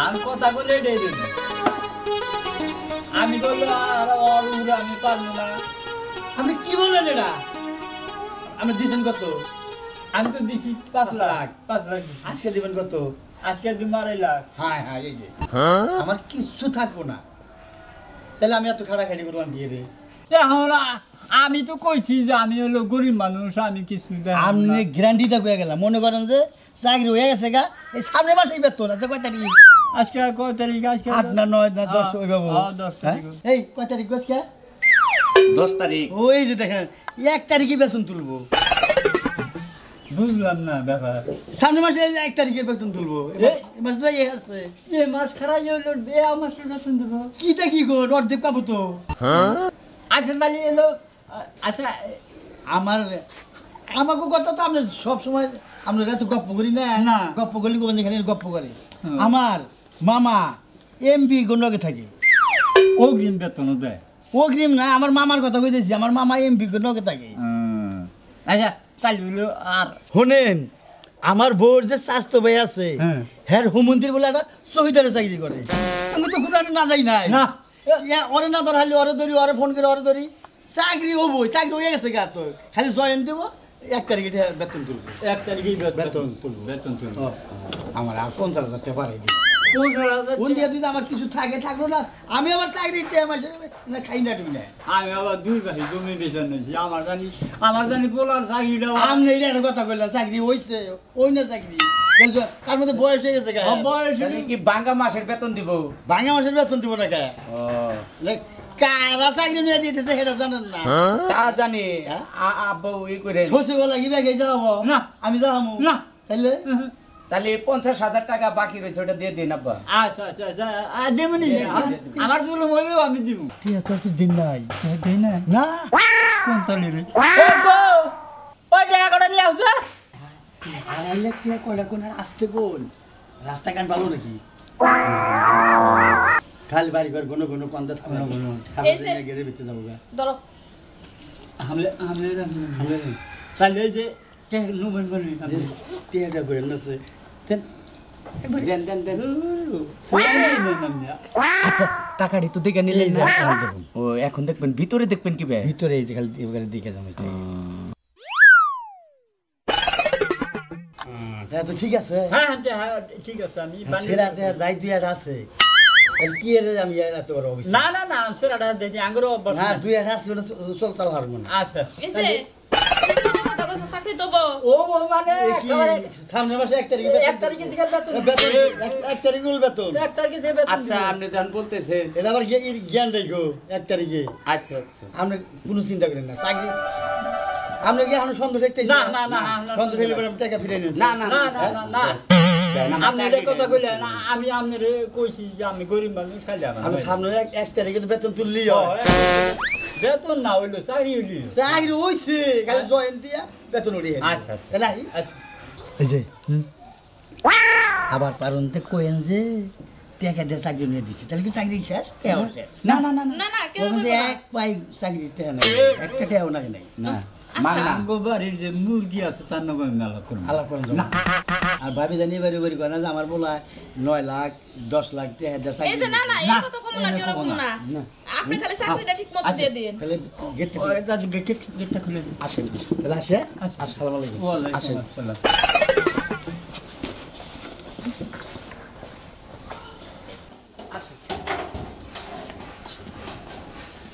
আমি কথা বলে দেই আমি বললো আর আমি পারবো না। আপনি কি বললেন এটা? আপনি দিছেন কত? আমি তো দিছি 5 লাখ। 5 লাখ আজকে দিবেন কত? আজকে দিন 2.5 লাখ। হ্যাঁ হ্যাঁ, এই যে আমার কিচ্ছু থাকবো না, তাহলে আমি এত খাটাখাটি করলাম কি রে? আমি তো কইছি যে আমি হলো গরিব মানুষ, আমি কিছু আপনি গ্যারান্টিটা পেয়ে গেলাম। মনে করেন যে চাকরি হয়ে গেছে গা, এই সামনে মাসেই বেতন আছে। কয় তারিখ? আজকে কয় তারিখ? আজকে 8 না 9 না 10 ওই বাবু। 10 তারিখ। এই কয় তারিখ আজকে? 10 তারিখ। ওই যে দেখেন 1 তারিখে বেতন তুলবো। বুঝলাম না ব্যাপার। সামনে মাসে 1 তারিখে বেতন তুলবো। এই মাস তো এই আসছে। এই মাস খারাপ হলো, আমার বেতন দেবো। কিটা কি গো, অর্ধেক পাবো তো। আচ্ছা তাহলে এলো। আচ্ছা আমাকে কথা তো আপনি সব সময় আমরা এত গপ্প করি না। না গপ্প করলে কোন যেখানে গপ্প করে। আমার মামা এমপি গন্ডকে থাকে, অগ্রিম বেতন দেয়। অগ্রিম না, আমার মামার কথা কইতেছি। আমার মামা এমপি গন্ডকে থাকে। আচ্ছা তাহলে হলো আর শোনেন, আমার বউর যে স্বাস্থ্য ভাই আছে, হ্যাঁ হোমন্ত্রী বলে একটা চৌকিদারে চাকরি করে। আমি তো খুব না যাই নাই না, ওরে না ধরালি ওরে ধরি, ওরে ফোন করে ওরে ধরি। চাকরি হবো, চাকরি হয়ে গেছে গা। তো খালি জয়েন দেবো, 1 তারিখে বেতন তুলবো। 1 তারিখে বেতন তুলবো। বেতন তুলবো। আমার আর 50,000 টাকা বাড়াই দিই। 50,000 কোন দিয়ে দিদি আমার কিছু থাকলো না। আমি আবার চাকরি মাসে না খাই না টুই না। আমি আবার 2 ভাই জমি বেচন নিয়েছি। আমার জানি পোলার চাকরিটা। আমি এইটা একটা কথা বললাম, চাকরি হয়েছে ওই না চাকরি বলছো, তার মধ্যে বয়স হয়ে গেছে। বয়স কি ভাঙা মাসের বেতন দিব? ভাঙা মাসের বেতন দিব না কে? কারা চাকরি নিয়ে দিতেছে সেটা জানেন না? তা জানি। আব্বু ই করে সচিবালয় কি ব্যাগে যাবো না, আমি যাবো না। তাইলে তাহলে 50,000 টাকা বাকি রয়েছে, ওটা দিয়ে দিন আব্বা। আচ্ছা আচ্ছা আচ্ছা দেবনি। আমার জুলুম হইলেও আমি দিব। ঠিক আছে, তোর তো দিন নাই। দেই না না কোন তালি রে? ওই টাকা কটা নিয়ে আসছে। 2.5 লাখ টাকা কয়টা কোন আসতে কোন রাস্তাঘাট ভালো নাকি? খালি বাড়ি ঘর কোনো কোনো কন্দা থামে না, গেড়ে ভিতরে যাবো গা। ধরো হামলে তাহলে এই যে নুবেন বলি টিয়াটা করে নাছে দেন একবার দেন দেন দেন। আচ্ছা টাকাটি তো দেখে নিলেন না? দেখুন ও এখন দেখবেন, ভিতরে দেখবেন কি ভাই? ভিতরে এই যে খালি এবারে দেখে যাবো। এটা তো ঠিক আছে। হ্যাঁ ঠিক আছে। আমি সেরা যাই তুই আর আছে কি এর আমি এত বড় অবস্থা। না না না সেরাটা দেখি আঙ্গুর অভ্যাস না তুই আর আছে চল চাল হারবো না। আচ্ছা এই যে দাদা চাকরি দেবো। ও মানে সামনে মাসে 1 তারিখে 1 তারিখে থেকে বেতন। 1 তারিখে বেতন। 1 তারিখে থেকে বেতন। আচ্ছা আপনি যখন বলতেছেন, এটা আবার জ্ঞান যাই গো 1 তারিখে। আচ্ছা আচ্ছা আপনি কোনো চিন্তা করেন না, চাকরি আপনি কি এখন সন্দেহ দেখতেছি? না না না সন্দেহ হইলে পরে আমি টাকা ফিরে নিয়েছি। না না না না না না না আপনি যে কথা কইলেন আমি আপনারে কইছি যে আমি গরিব মানুষ, খালি আমার আমি সামনে 1 তারিখে তো বেতন তুললি বেতন না হইলো চাকরি হইলি। চাকরি হইছে, খালি জয়েন দিয়া বেতন উড়িয়ে। আচ্ছা আচ্ছা এলাই আচ্ছা এই যে আবার পারনতে কোয়েন যে টাকা দিয়ে চাকরি নিয়ে দিছে, তাহলে কি চাকরি শেষ? টেও শেষ? না না না না না না কেউ বলুন যে এক পাই চাকরি টেও নাই, একটা টেও নাকি নাই। না আমগো বাড়ির যে মুরগি আছে তার নামে মেলা করবো। আলাপ করেন না। আর ভাবি জানি বাড়ি বাড়ি করে না যে আমার বলা 9 লাখ 10 লাখ টাকা দিয়ে এই চাকরি। যে না না এই কথা কম না, কেউ কম না। আপনি খালি চাকরিটা ঠিক মতো দিয়ে দিন। তাহলে গেটটা ওই দাদা গেটটা খুলে দিন। আসেন, তাহলে আসে। আচ্ছা। আসসালামু আলাইকুম। ওয়ালাইকুম আসসালাম।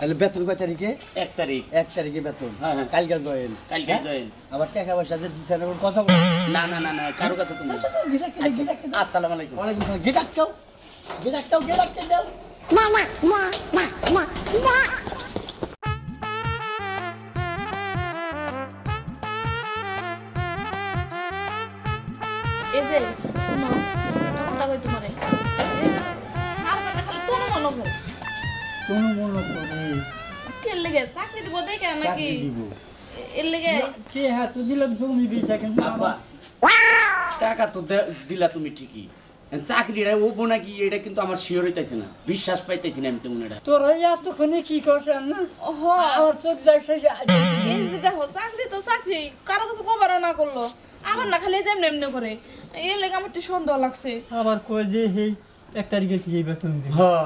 তাহলে বেতন কয় তারিখে? 1 তারিখ। 1 তারিখে বেতন। হ্যাঁ, হ্যাঁ। কালকে জয়েন। কালকে জয়েন। আবার টাকা পয়সা যে দিছে না কথা বল। না না না না কারো কাছে তুমি। আসসালামু আলাইকুম। ওয়ালাইকুম আসসালাম। গেটাকটাও গেটাকতে দাও। এই যে একটা কথা কই তোমারে, এই যে সারাদিন খালি তোনো মনো হয়। কোন মনে করে কে লেগে চাকরি দিব দেখে নাকি? এর লেগে কে হাত দিলাম জমি বেচা কিন্তু আব্বা টাকা তো দিলা তুমি ঠিকই, চাকরিটা ওপো নাকি এটা কিন্তু আমার শিওর হইতেছে না, বিশ্বাস পাইতেছি না আমি তেমন। এটা তোর এতক্ষণে কি করছেন না? ওহো আমার চোখ যাচ্ছে এই যে দেখো চাকরি তো চাকরি, কারো কিছু কবার না করলো, আমার না খালি যেমনি এমনি করে। এর লেগে আমার একটু সন্দেহ লাগছে। আবার কয় যে হেই 1 তারিখে থেকে এই বেতন দিব হ্যাঁ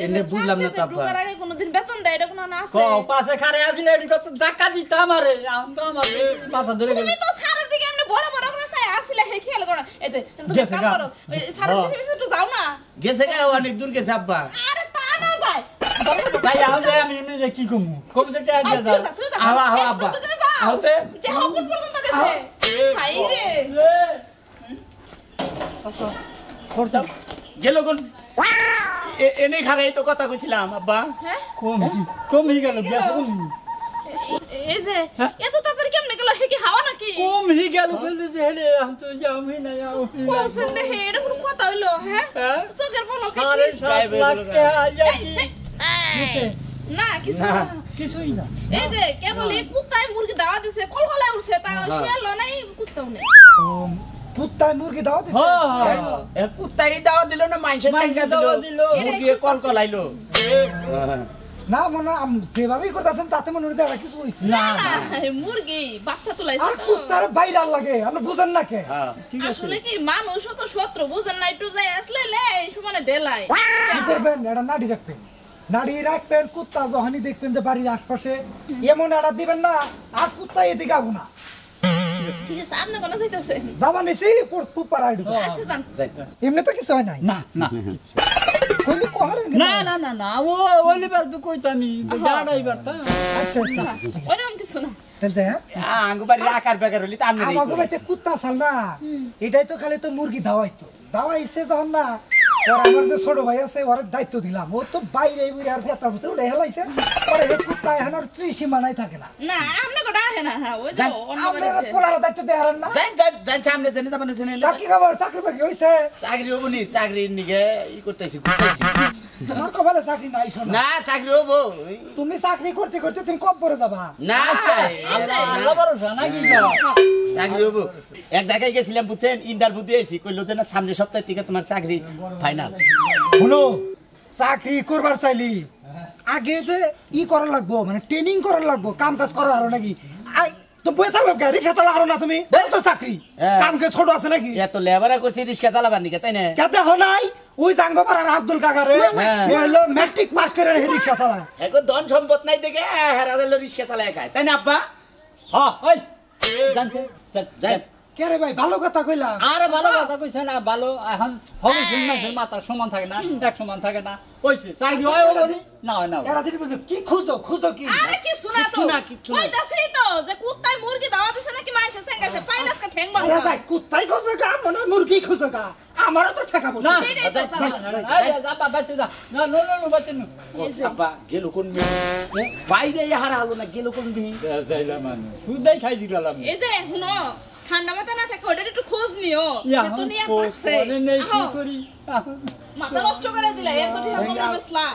এনে বুঝলাম না তো আব্বা ঢোকার আগে কোনোদিন বেতন দেয় এটা কোনো না আছে কও পাশে খারে আসলে এডি কত ধাক্কা দিতা আমারে আম তো আমার মাথা ধরে গেল তুমি তো সারের দিকে এমনি বড় বড় করে চাই আসলে হে খেয়াল করো এই যে তুমি গেছে কাম গা। করো ওই সারের পিছে পিছে একটু যাও না গেছে গা অনেক দূর গেছে আব্বা আরে তা না যায় ভাই আমি নিজে কি কমু কম যে টাকা দিয়ে দাও তুই যা আহা, আহা, আব্বা। আহতে। যে হকুন পর্যন্ত গেছে হাই রে গেল কোন এনে খারাই তো কথা কইছিলাম আব্বা হ্যাঁ কমই গেল গ্যাস কমই এই যে এত তাড়াতাড়ি কেমনে গেল হে কি হাওয়া নাকি কমই গেল বলতেছে হেডে আমি তো যাবই না কোসেন দে হে এটা কোনো কথা হইলো হ্যাঁ হ্যাঁ? চোখের পলকে আরে কি- 7 লাখ টাকা আইয়াছি না কিছু না। না কিছুই না এই যে কেবল এই কুত্তায় মুরগি দাওয়া দিছে কলকলায় উঠছে তা শিয়াল নাই কুত্তাও নেই কুত্তায় মুরগি দাও দিছে হ্যাঁ এ কুত্তাই দাওয়া দিল না মাইনসে মাইনষে টাকা দাওয়া দিল দিল। মুরগি কল কলাইলো না মনে হয় যেভাবেই করতেছেন তাতে মনে হয় এটা কিছু হইছে না না মুরগি বাচ্চা তুলাইছে আর তো কুত্তার বাইরে আর লাগে আপনি বুঝেন না কে হ্যাঁ ঠিক আছে আসলে কি মানুষ তো শত্রু বুঝেন না একটু যাই আসলে লে সমানে ডেলাই কি করবেন এটা নাড়ি রাখবেন নাড়ি রাখবেন কুত্তা যখনই দেখবেন যে বাড়ির আশপাশে এমন এটা দিবেন না আর কুত্তা এদিকে আবো না ঠিক আছে আপনি কোন যাইতাছেন যাবা নিছি পুপার আইডু আচ্ছা যান এমনি তো কিছু হয় নাই না না কইলি কোহারেন না না না না ও ওলি বাস তো কইতামি গাড়াইবার তা আচ্ছা আচ্ছা ওরকম কিছু না তাহলে যাই হ্যাঁ আঙ্গু বাড়ি আকার বেকার হলি তা আমি আমাকে বাইতে কুত্তা ছাল না এটাই তো খালি তো মুরগি দাওয়াইতো দাওয়াইছে যখন না ওর আমার যে ছোট ভাই আছে ওর দায়িত্ব দিলাম ও তো বাইরে বুড়ে আর ভেতর ভিতরে উঠে হেলাইছে পরে হে কুত্তা এখন আর ত্রিসীমানায় থাকে না না আপনি কোটা আহে না হ্যাঁ ওই যে যান, অন্য আপনার বাড়িতে পোলার দায়িত্ব দেহারেন না যাই যাই যাই সামনে জানি যাবেন শুনে তা কি খবর চাকরি বাকরি হইছে চাকরি হবো নি চাকরির নিগে ই করতেছি ঘুরতেছি তোমার কপালে চাকরি নাই শোনা না চাকরি হবো তুমি চাকরি করতে করতে তুমি কব্বরে যাবা না আল্লাহ ভরসা নাকি চাকরি হবো এক জায়গায় গেছিলাম বুঝছেন ইন্টারভিউ দিয়েছি কইলো যে না সামনের সপ্তাহ থেকে তোমার চাকরি ফাইনাল হলো চাকরি করবার চাইলি আগে যে ই করা লাগবো মানে ট্রেনিং করা লাগবো কাম কাজ করা আরো নাকি তো বই থাকলো কে রিক্সা চালা আরো না তুমি তো চাকরি হ্যাঁ। কাম কে ছোট আছে নাকি এত লেবারা করছি রিক্সা চালাবার নিকে তাই না কেতে হনাই ওই জাঙ্গো পাড়ার আব্দুল কাকারে হ্যাঁ। হলো ম্যাট্রিক পাস করে রিক্সা চালায় এখন ধন সম্পদ নাই দেখে হেরা দিল রিক্সা চালায় খায় তাই না আব্বা হ্যাঁ ওই জানছে যাই কে রে ভাই ভালো কথা কইলা আরে ভালো কথা কইছে না ভালো এখন হবে শুননা মাথা সমান থাকে না এক সমান থাকে না কইছে চাকরি হয় বলি না হয় না এরা যদি বুঝলো কি খুঁজো কি আরে কি শোনা তো কিচ্ছু না, কিচ্ছু না। কইতাছি তো যে কুত্তায় মুরগি দাওয়া দিছে নাকি মাইনসে সেঙ্গাছে পাইলাস কা ঠ্যাং আরে ভাঙা ভাই কুত্তাই খুঁজো গা মনে হয় মুরগি খুঁজো গা আমারও তো ঠেকা বসে না এটাই তো তাহলে। আরে যা বাচ্চা যা না নো নো নো বাচ্চা নো আব্বা গেল কোন মেয়ে বাইরে হারা হলো না গেল কোন মেয়ে যাইলাম আমি সুদাই খাইছি গেলাম এই যে শুনো ঠান্ডা মাথা না থাকে ওটা একটু খোঁজ নিও ইয়া তো নিয়ে ও পাচ্ছে নেই কি আহো, করি মাথা নষ্ট করে দিলা এত টিহা জন্য বেসলা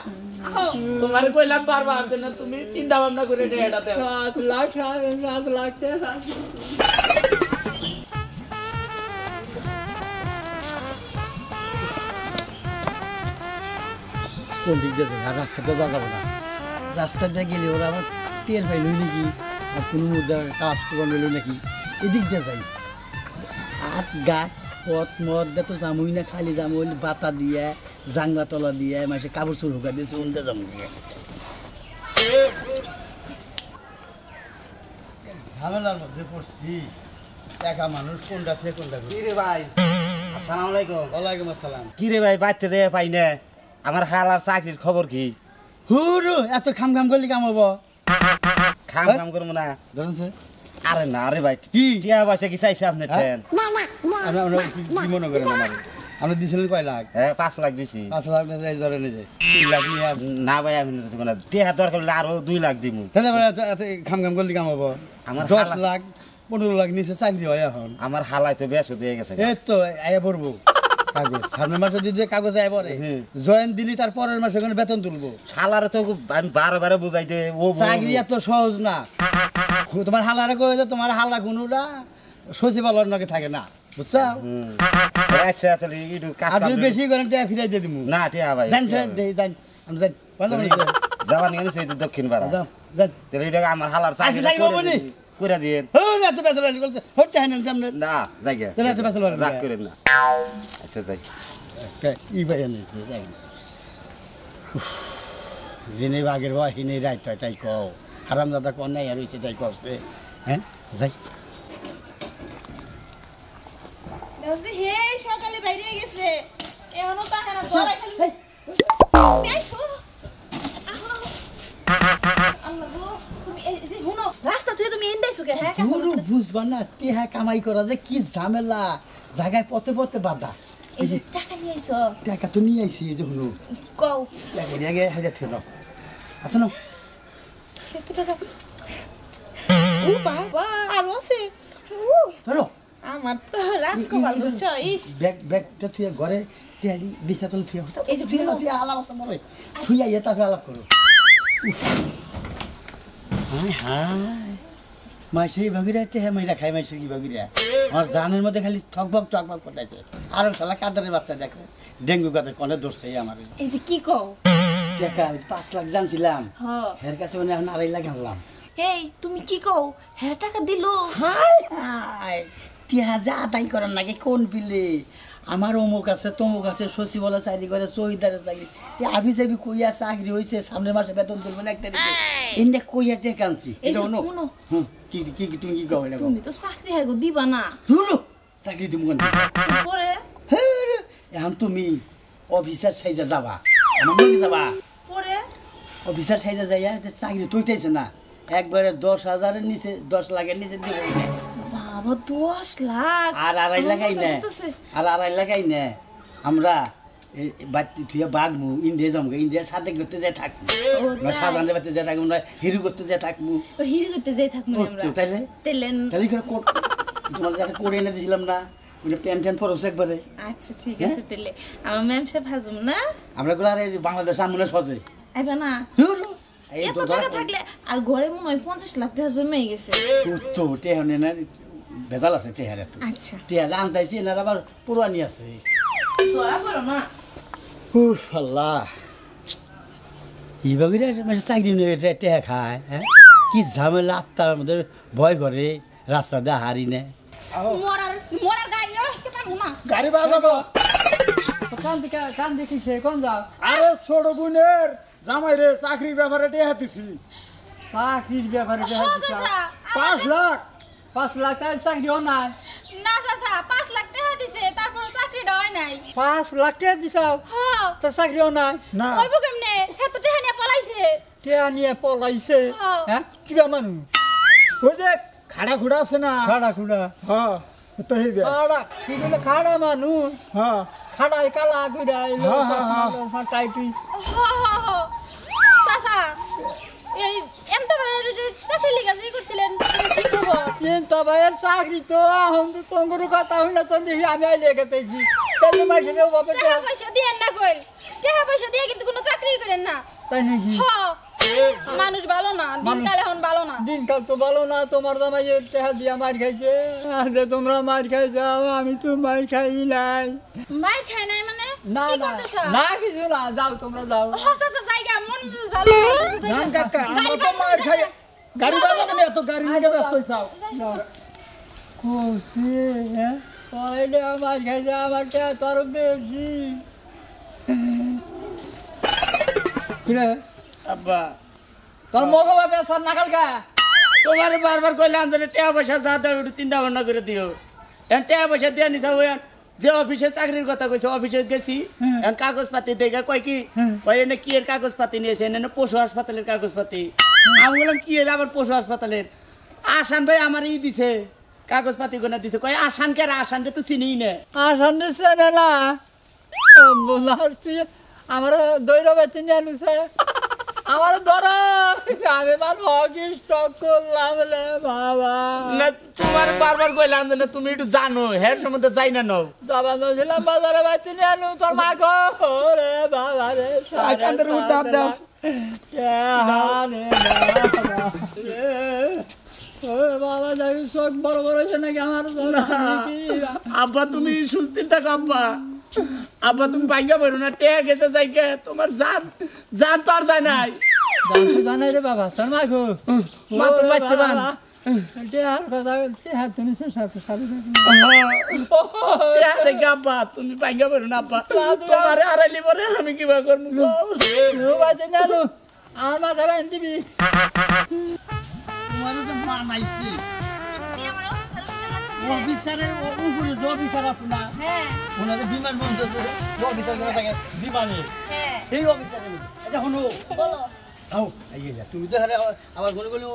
আহো তোমার কইলাম বারবার যে না তুমি চিন্তা ভাবনা করে এটা দেও 7 লাখ 7 লাখ টাকা কোন দিক দিয়ে যাই আর রাস্তাতে যা যাবো না রাস্তা দিয়ে গেলে ওরা আমার টের পাইল নাকি আর কোনো মুদ্রা কাজ করবার নিল নাকি এদিক দিয়ে যাই হাত গাট পথ মদ দিয়ে তো জামুই না খালি জামু হলে বাতা দিয়ে জাংলা তলা দিয়ে মাসে কাপড় চোর হুকা দিয়েছে উন্দে জামু দিয়ে ঝামেলার মধ্যে পড়ছি একা মানুষ কোনটা থেকে কোনটা কি রে ভাই আসসালামু আলাইকুম ওয়ালাইকুম আসসালাম কি রে ভাই বাচ্চা যায় পাই না আমার হালার চাকরির খবর কি হুরু এত খাম খাম করলে কাম হবো খাম খাম করবো না ধরুন স্যার আরে না রে ভাই কি? টিয়া পয়সা কি চাইছে আপনার ট্রেন আমরা কি মনে করেন আমার আমরা দিয়েছিলেন কয় লাখ হ্যাঁ 5 লাখ দিছি 5 লাখ না যাই ধরে নিয়ে যায় 3 লাখ নিয়ে আর না ভাই আমি টিয়া দরকার হলে আরো 2 লাখ দিমু তাহলে আমরা এত খাম খাম করলে কাম হবো আমার 10 হালা- লাখ 15 লাখ নিচে চাকরি হয় এখন আমার হালাই তো বেশ হয়ে গেছে এই তো আয়া পড়বো কাগজ সামনের মাসে যদি কাগজ আয় পড়ে হুম। জয়েন দিলি তার পরের মাসে কোনো বেতন তুলবো শালারে তো আমি বারে বুঝাইতে ও চাকরি এত সহজ না তোমার হালারে কয়ে যে তোমার হালা কোনোটা সচিবালয়ের নাকি থাকে না বুঝছো আচ্ছা তাহলে একটু কাজ আর কাম যদি বেশি করেন টিয়া ফিরাই দিয়ে দিব না টিয়া ভাই জানছেন জান আমি জান বাজার যাবার নিয়ে সেই দক্ষিণ পাড়া যাও জান তাহলে এটা আমার হালার চাকরি চাকরি হবো নি? করে দিন এত বেতন করছে হচ্ছে হ্যাঁ সামনে না জায়গা তাহলে এত বেতন বাড়ান রাগ না। করেন না আচ্ছা যাই ই ভাই এনেছে যাই জেনে বাঘের বা হিনে রাইত হয় তাই কও হারাম দাদা কন নাই আর হয়েছে তাই কছে হ্যাঁ যাই দেখছি হে সকালে বাইরে গেছে এখনো তাকে না দলাই খালি আইসো আল্লাহ গো তুমি এই যে হুনো রাস্তা থেকে তুমি ইন্দাইছো কে হ্যাঁ পুরো বুঝবা না টেহা কামাই করা যে কি ঝামেলা জায়গায় পথে পথে বাধা এই যে টাকা নিয়ে আইছো টাকা তো নিয়ে আইছি এই যে হুনো কও আগে হাজার ছিল আচ্ছা না এত টাকা ও বাবা আর আছে ধরো আমার তো রাজকুমার বুঝছো ইস ব্যাগটা তুই ঘরে টিয়ারি বিছনা তলে থুই এই যে তুই তুই আলাপ আছে মরে তুই আইয়া তারপরে আলাপ করো হাই হাই মাইসের বাগিরা টেহা মাইরা খাই মাইসের কি বাগিরা আমার জানের মধ্যে খালি ঠকবক টকবক করতেছে আরো শালা কাদারের বাচ্চা দেখে ডেঙ্গু কাদে কনে দোষছে আমার এই যে কি কও টাকা আমি 5 লাখ জানছিলাম হ্যাঁ এর কাছে মানে এখন 2.5 লাখ আনলাম এই তুমি কি কও হ্যাঁ টাকা দিলো হাই হাই টিহা যা আদায় করার নাকি কোন পিলে আমার অমুক আছে তমুক আছে সচিবালয় চাকরি করে চৌকিদারের চাকরি আবি যাবি কইয়া চাকরি হয়েছে সামনের মাসে বেতন তুলবে না 1 তারিখে এনে কইয়া টেকা আনছি এই যে এটা শুনো কি কি কি তুমি কি কও এটা তুমি তো চাকরি হাগো দিবা না শুনো চাকরি দিমু কেন পরে এখন তুমি অফিসার সাইজা যাবা আমার লগে যাবা পরে অফিসার সাইজা যাইয়া চাকরি তুইতেছে না একবারে 10,000 এর নিচে 10 লাখের নিচে দিব না বাবা 10 লাখ আর 2.5 লাখাই না আর 2.5 লাখাই না আমরা বাড়ি তুই বাঘমু ইন্ডিয়া জমগে ইন্ডিয়া সাথে করতে যাই থাকবো না সাধারণ বাড়িতে যাই থাকবো না হিরু করতে যাই থাকবো হিরু করতে যাই থাকবো আমরা তাইলে তেলেন তাহলে করে কোট তোমার যাতে করে এনে দিছিলাম না ওটা প্যান্ট ট্যান্ট পরছে একবারে আচ্ছা ঠিক আছে তেলে আমার ম্যাম সাহেব হাজুম না আমরা গুলো আর বাংলাদেশ সামনে সজে আইবা না এই এত তো টাকা থাকলে আর ঘরে মনে হয় 50 লাখ টাকা জমে গেছে তো টেহনে না ভেজাল আছে টেহারে তো আচ্ছা টেহা জানতাইছি এনার আবার পুরানি আছে ধরা পড়ো না উফ আল্লাহ এইভাবে মানে চাকরি নিয়ে টেহা খায় হ্যাঁ কি ঝামেলা আত্মার মধ্যে ভয় করে রাস্তা দিয়ে হারি নেয় মরার গাড়ি আসতে পারবো না গাড়ি বাজাবো কান দেখিছে কোন যাও আরে ছোট বোনের জামাই রে চাকরির ব্যাপারে টেহা দিছি চাকরির ব্যাপারে ও চাচা 5 লাখ 5 লাখ টাকা চাকরিও নাই না চাচা 5 লাখ টাকা দিছে তারপর চাকরিটা হয় নাই 5 লাখ টাকা দিছাও হ্যাঁ তো চাকরিও নাই না ওইব কেমনে এত টাকা নিয়ে পলাইছে টাকা নিয়ে পলাইছে হ্যাঁ কিবা মানুষ ওই যে খাড়া খুড়া আছে না খাড়া খুড়া হ্যাঁ তো হইবে খাড়া কি বলে খাড়া মানুষ হ্যাঁ খাড়াই কালা গুড়াই টাইপি চাচা এই এমতা ভাইয়ের যে চাকরি লিগা যে করছিলেন কি খবর কিন্তু ভাইয়ের চাকরি তো এখন তো তঙ্গুর কথা হইনা তো দেখি আমি আইলে গেতেছি তাই মাইছে বাবা টাকা পয়সা দিয়েন না কইল টাকা পয়সা দিয়ে কিন্তু কোনো চাকরি করেন না তাই নাকি হ্যাঁ মানুষ ভালো না দিনকাল এখন ভালো না দিনকাল তো ভালো না তোমার জামাই টাকা দিয়া মার খাইছে আরে তোমরা মার খাইছাও আমি তো মার খাই নাই মার খায় নাই মানে না কি না করতেছ না কিছু না যাও তোমরা যাও চাচা জায়গা মন ভালো নাম কাকা আমরা তো মার খাই গাড়ি বাজাবে না তো গাড়ি নিয়ে ব্যস্ত হইছাও কোসে হ্যাঁ কয়টা মার খাইছে আমার টাকা তোর বেশি কিরে আব্বা তোর মগবা বেসার নাগাল গা তোমার বারবার কইলাম যে টাকা পয়সা যা দাও একটু চিন্তা ভাবনা করে দিও এখন টাকা পয়সা দিয়ে নিতে হবে যে অফিসে চাকরির কথা কইছে অফিসে গেছি এখন কাগজপাতি দেখে কয় কি কয় এনে কি এর কাগজপাতি নিয়েছে এনে পশু হাসপাতালের কাগজপাতি আমি বললাম কি এর আবার পশু হাসপাতালের আসান ভাই আমার ই দিছে কাগজপাতি গোনা দিছে কয় আসান কে আসানকে তো চিনিই না আসান দিছে না বলছি আমার দৈরবে তিনি আনুছে আমার ধর আমি মানুষ অগিষ্ট করলাম রে বাবা না তোমার বারবার কইলাম যে না তুমি একটু জানো হের সম্বন্ধে যাই না নাও যাবা নছিলাম বাজারে ভাই তিনি আনু তোর মা গো রে বাবা রে কান্দের উঠে হাত দাও বাবা দেখি চোখ বড় বড় হয়েছে নাকি আমার আব্বা তুমি সুস্থির থাকো আব্বা আব্বা তুমি ভাঙ্গা বেরো না টেয়া গেছে যাইকে তোমার জান জান তো আর যায় নাই জানতো জানাই রে বাবা তোর মা গো মা তো বাঁচতে পান টেহার কথা টেহার জিনিসের সাথে সাথে টেহা দেখে আব্বা তুমি পাইঙ্গা পারো না আব্বা তোমার হারাইলি পরে আমি কিবা করবো বাজে জানো আমার মাথা বাইন দিবি তোমার তো মানাইছি তুই আমার অফিসার লাগতেছে অফিসারের উপরে যে অফিসার আছে না হ্যাঁ ওনাদের বিমান বন্দর যে অফিসার করে থাকে বিমানে হ্যাঁ সেই অফিসারের মধ্যে আচ্ছা শোনো বলো আও আইয়া তুমি তো হারে আবার মনে করলে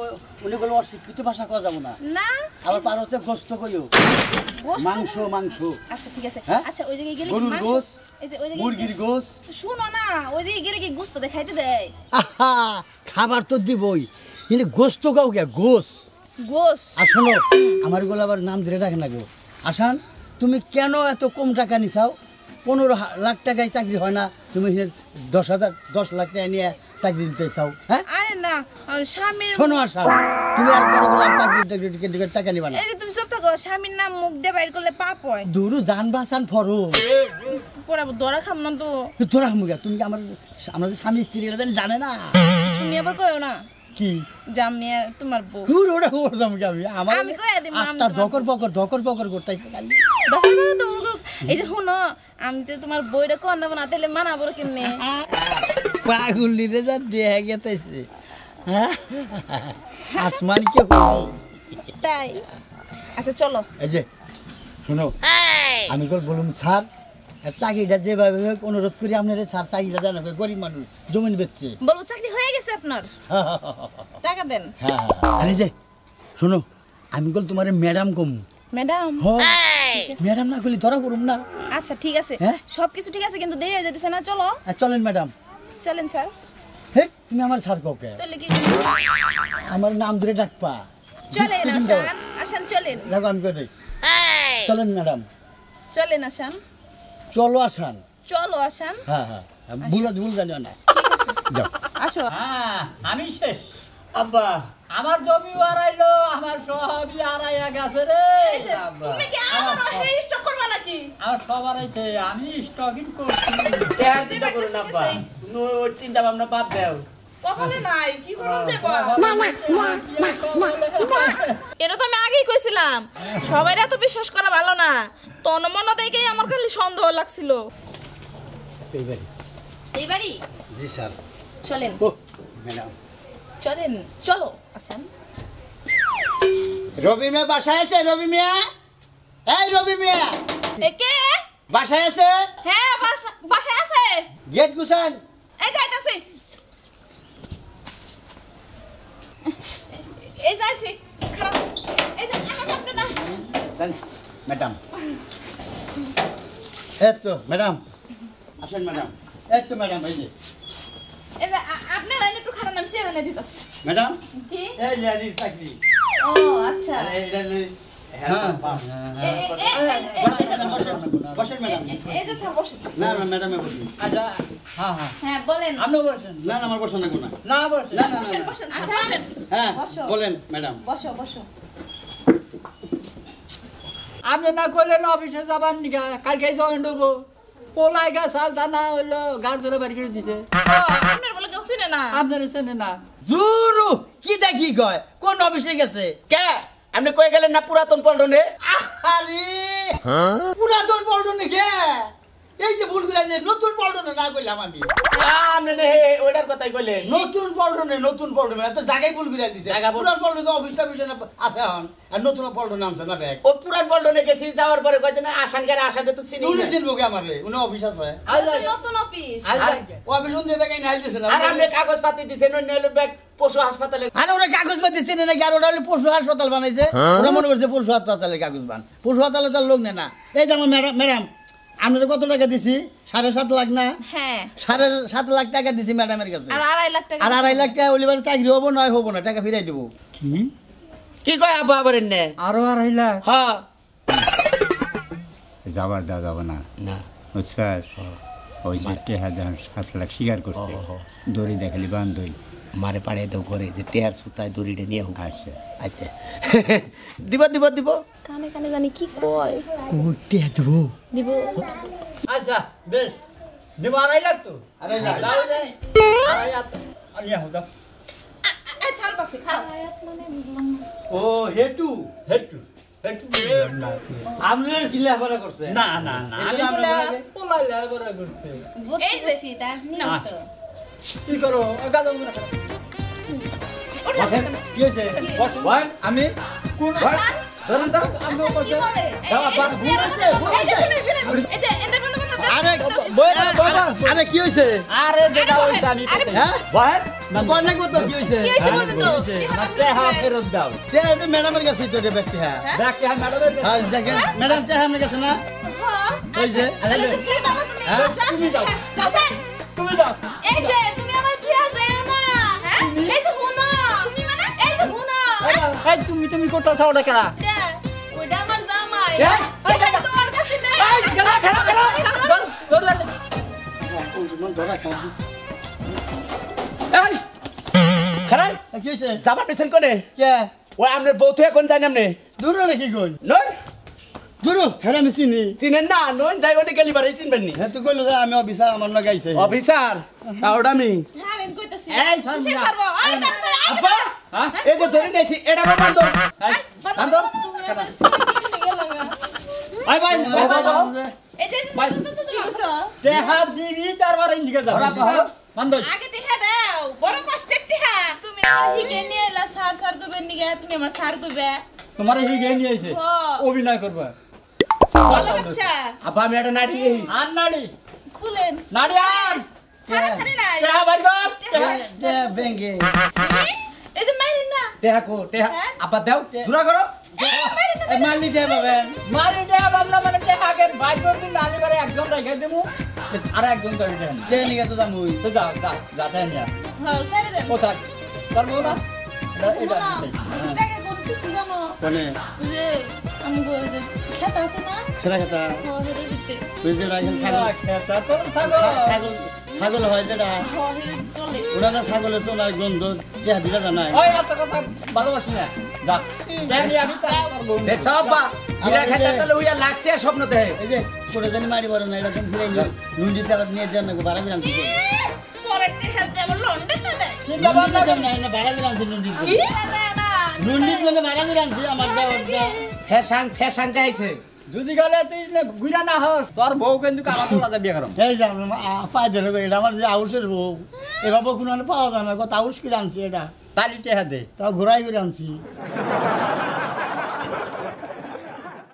উনি বলে অশিক্ষিত ভাষা কওয়া যাবো না না আবার পারতে গোস্ত কইও গোশত? মাংস মাংস আচ্ছা ঠিক আছে হ্যাঁ? আচ্ছা ওই জায়গায় গেলে কি গরুর মাংস? গোস এই যে ওই জায়গায় মুরগির গোস শুনো না ওই জায়গায় গেলে কি গোস্ত দেখাইতে দেয় আহা খাবার তো দিবই কিন্তু গোস্ত কাউ কে গোস গোস আর শোনো আমার গুলো আবার নাম ধরে রাখে না গো আসান তুমি কেন এত কম টাকা নিছাও 15 লাখ টাকায় চাকরি হয় না তুমি 10 লাখ টাকা নিয়ে চাকরি দিতে চাও হ্যাঁ আরে না স্বামীর শোনো আসান তুমি আর বড় বড় চাকরি টাকা নিবা না এই যে তুমি সব থাকো স্বামীর নাম মুখ দিয়ে বাইর করলে পাপ হয় দূর জান বাঁচান ফরো পরে দরা খাম না তো তোরা হামুগা তুমি কি আমাদের স্বামী স্ত্রী এরা জানে না তুমি আবার কয়ো না কি জাম নিয়ে তোমার বউ ওটা করতাম কি আমার আমি কইয়া দিমু, আমি আত্মা তোমার- দকর বকর করতেছে খালি দেখো না তো এই যে শুনো আমি তো তোমার বইটা কর নেবো না তাহলে মানাবো কেমনে পাগল নিতে যা দেয়া গেতেছে হ্যাঁ আসমান কে হলো তাই আচ্ছা চলো এই যে শোনো আমি বলুন স্যার আর চাকরিটা যেভাবে হোক অনুরোধ করি আপনার স্যার চাকরিটা জানো গরিব মানুষ জমিন বেচছে বলো চাকরি হয়ে গেছে আপনার টাকা দেন হ্যাঁ আরে যে শোনো আমি তোমার ম্যাডাম কম ম্যাডাম ম্যাডাম না করলে ধরা করুম না আচ্ছা ঠিক আছে হ্যাঁ? সবকিছু ঠিক আছে কিন্তু দেরি হয়ে যেতেছে না চলো চলেন ম্যাডাম চলেন স্যার হে তুমি আমার স্যার কাউকে তাহলে কি আমার নাম ধরে ডাকপা চলেন আসান আসান চলেন দেখো আমি কই চলেন ম্যাডাম চলেন আসান চলো আসান চলো আসান হ্যাঁ হ্যাঁ ভুল জানিও না যাও আসো হ্যাঁ আমি শেষ আব্বা আমার জমি হারাইলো আমার সবই হারাইয়া গেছে রে তুমি কি আমারও হেস্ট করবা নাকি আমার সব হারাইছে আমি স্টকিং করছি টেহার চিন্তা করুন আব্বা তুমি ওর চিন্তা ভাবনা বাদ দাও কখনো নাই কি করুন যে এটা তো আমি আগেই কইছিলাম সবাই এত বিশ্বাস করা ভালো না তনমন দেখেই আমার খালি সন্দেহ লাগছিল এই বাড়ি জি স্যার চলেন ও ম্যাডাম চলেন চলো আসান রবি মিয়া বাসায় আছে রবি মিয়া এই রবি মিয়া একে বাসায় আছে হ্যাঁ বাসায় আছে গেট গুছান এই যাইতাছি এই যাইছি খারাপ এই যে আপনি না ম্যাডাম এতো ম্যাডাম আসেন ম্যাডাম এতো ম্যাডাম এই যে এই যে আপনি লাইন একটু খারাপ নাম সিয়ার না দিতাছি ম্যাডাম জি এই যে আরির চাকরি ও আচ্ছা এই যে বসেন ম্যাডাম এই যে স্যার বসে না না ম্যাডামে বসুন আচ্ছা হ্যাঁ হ্যাঁ হ্যাঁ বলেন আপনি বলছেন না না আমার বসন লাগবে না না বলছেন না না বসেন না বসেন বসেন হ্যাঁ বসো। বলেন ম্যাডাম বসো বসো আপনি না করলেন অফিসে যাবার নিকা কালকে জয়েন দেবো পোলাই গা সাল দানা হইলো গাছ ধরে বাড়ি করে দিছে আপনার বলে কেউ চিনে না আপনার চেনে না জুরু কি দেখি কয় কোন অফিসে গেছে কে আপনি কই গেলেন না পুরাতন পল্টনে আরে পুরাতন পল্টনে কে এই যে ভুল করে নতুন পল্টনে না কইলাম আমি আপনি নে ওইটার কথাই কইলেন নতুন পল্টনে এত জায়গায় ভুল করে দিতে জায়গা ভুল। পুরান পল্টনে তো অফিসটা পিছনে আছে হন আর নতুন পল্টনে আনছে না ব্যাগ ও পুরান পল্টনে গেছি যাওয়ার পরে কইছে না আসান করে আসাতে তো চিনি উনি না। চিনবো কে আমারে উনি অফিস আছে নতুন অফিস ও অফিস উনি ব্যাগ নাই দিছে না আর আপনি কাগজ পাতি দিছেন অন্য হলো ব্যাগ পশু হাসপাতালে আরে ওরা কাগজ পাতি চিনে নাকি আর ওরা হলে পশু হাসপাতাল বানাইছে ওরা মনে করছে পশু হাসপাতালে কাগজ বান পশু হাসপাতালে তার লোক নেয় না এই যে আমার ম্যাডাম আপনারা কত টাকা দিছি 7.5 লাখ না হ্যাঁ 7.5 লাখ টাকা দিছি ম্যাডামের কাছে আর 2.5 লাখ টাকা আর 2.5 লাখ টাকা ওলিবার চাকরি হবো নয় হবো না টাকা ফিরাই দেবো কি কি কয় আব্বা আবার নে আরো আর হইলা হ্যাঁ যাবার দেওয়া যাবে না না বুঝছাস ওই যে 7 লাখ স্বীকার করছে দড়ি দেখালি বান্ধই মারে পাড়ে তো করে যে টেয়ার সুতায় দড়িটা নিয়ে হোক আচ্ছা আচ্ছা দিব কানে কানে জানি কি কয় কোটে দেবো দিব আচ্ছা বেশ দেবো 2.5 লাখ তো 2.5 লাখ তাহলে 2.5 লাখ আনিয়া হোক এই ছানতাছি খারাপ ও হেটু হেটু হেটু বুঝলাম না। আপনার কি লেখাপড়া করছে না না না এই আমি জন্য তো আপনার লাগে? পোলাই লেখাপড়া করছে এই যে তার নিয়ম তো কি করো গাদা উড়া করো বসেন কি হয়েছে বসেন আমি কোন ধরেন তো আমি কি করছে বলে দাও, বাবা, এই যে শুনে শুনে এই যে এদের বন্ধু বন্ধু আরে আরে কি হয়েছে আরে যেটা হইছে আমি আরে হ্যাঁ বহেন কোন নাকি তো কি হয়েছে কি হয়েছে বলবেন তো আমার টেহা ফেরত দাও তে এই ম্যাডামের কাছে তো রে ব্যক্তি হ্যাঁ দেখতে হ্যাঁ ম্যাডামের কাছে। আর দেখেন ম্যাডাম তে আমার কাছে না হ্যাঁ ওই যে তাহলে তো সেই দাও তুমি হ্যাঁ? তুমি যাও। যাও স্যার তুমি যাও এই যে তুমি আমার থুয়া যাও না হ্যাঁ এই যে হুনো তুমি মানে এই যে হুনো এই তুমি করতেছ ওটা কেডা ওইটা আমার জামাই এই, এই, এই তোমার কাছে দে এই কেডা কেডা কেডা ধর ধর কোন জন ধরা খা এই খারাই কি হয়েছে জামা পেছন কোনে কে ওই আমনের বউ তুই কোন জানি আমনে দূর নাকি কোন নন দূর হ্যাঁ আমি চিনি চিনেন না নন যাই ওনে গেলি বাড়ি চিনবেন নি হ্যাঁ তুই কইলো যে আমি অফিসার আমার না গাইছে অফিসার কাউডা আমি ছাড়েন কইতাছি এই সে সন্ধ্যা ছাড়বো আই তাড়াতাড়ি আই আব্বা হ্যাঁ এই যে ধরে নেছি এটা বান্ধব বান্ধব তুমি আমার কেমনে গেলাগা আই ভাই এই যে কি কইছো টেহা দিবি তারপরে ইন্দিকে যাও বন্ধ আগে দেখা দাও বড় কষ্টের টিহা তুমি আমার হিকে নিয়ে এলা সার সার কইবে নিগে তুমি আমার সার কইবে তোমার হি গে নিয়ে আইছে হ্যাঁ। অভিনয় করবে ভালো বাচ্চা আব্বা আমি এটা নাটি নেই আর নাড়ি খুলেন নাড়ি আর সারা সারি নাই টেহা ভাই গর দে ব্যাংকে এই যে মাইরেন না টেহা কো টেহা হ্যাঁ? আব্বা দাও জুরা করো এই মারলি দে পাবেন মারি টেহা বাবলা মানে টেহা কে ভাই করবি নালি করে একজন রেখে দেবো আর একজন যাবি দেন দে নিকে তো যামুই তো যাও যা যা টেহা নিয়া হ্যাঁ সারি দেন কোথায় পারবো না এটা টাকা কোন কিছু জানো কোনে যে আমগো এই যে খেত আছে না সেরা কথা হরে দিতে তুই যে রাখেন ছাগল খেতা তো থাকো ছাগল ছাগল হয় যেটা হরে চলে ওটা না ছাগলের সোনার গন্ধ কে বিলা জানাই ওই এত কথা ভালোবাসি না যা টেহা নিয়ে আমি তার করবো দেখছ আব্বা সিরা খাইতে তাহলে ওইয়া লাগতে স্বপ্ন দেয় এই যে করে জানি মারি বড় না এটা তুমি ফিরে নিও নুন দিতে আবার নিয়ে দেন না বাড়া বিরান কি করেক্ট হেলথ আমার লন্ডে তো দেয় চিন্তা নুন ভাবনা দিতে না না বাড়া বিরান নুন দিতে কি দেয় না নুন দিতে না বাড়া বিরান আমার দাও ফ্যাশন গাইছে যদি গেলে তুই ঘুরা না হস তোর বউ কিন্তু কালা তোলা বিয়ে করম এই যে পায়ে ধরে এটা আমার যে আউসের বউ এভাবে কোনো পাওয়া যায় না কত আউস করে আনছি এটা তালি টেহা দে তাও ঘোরাই করে আনছি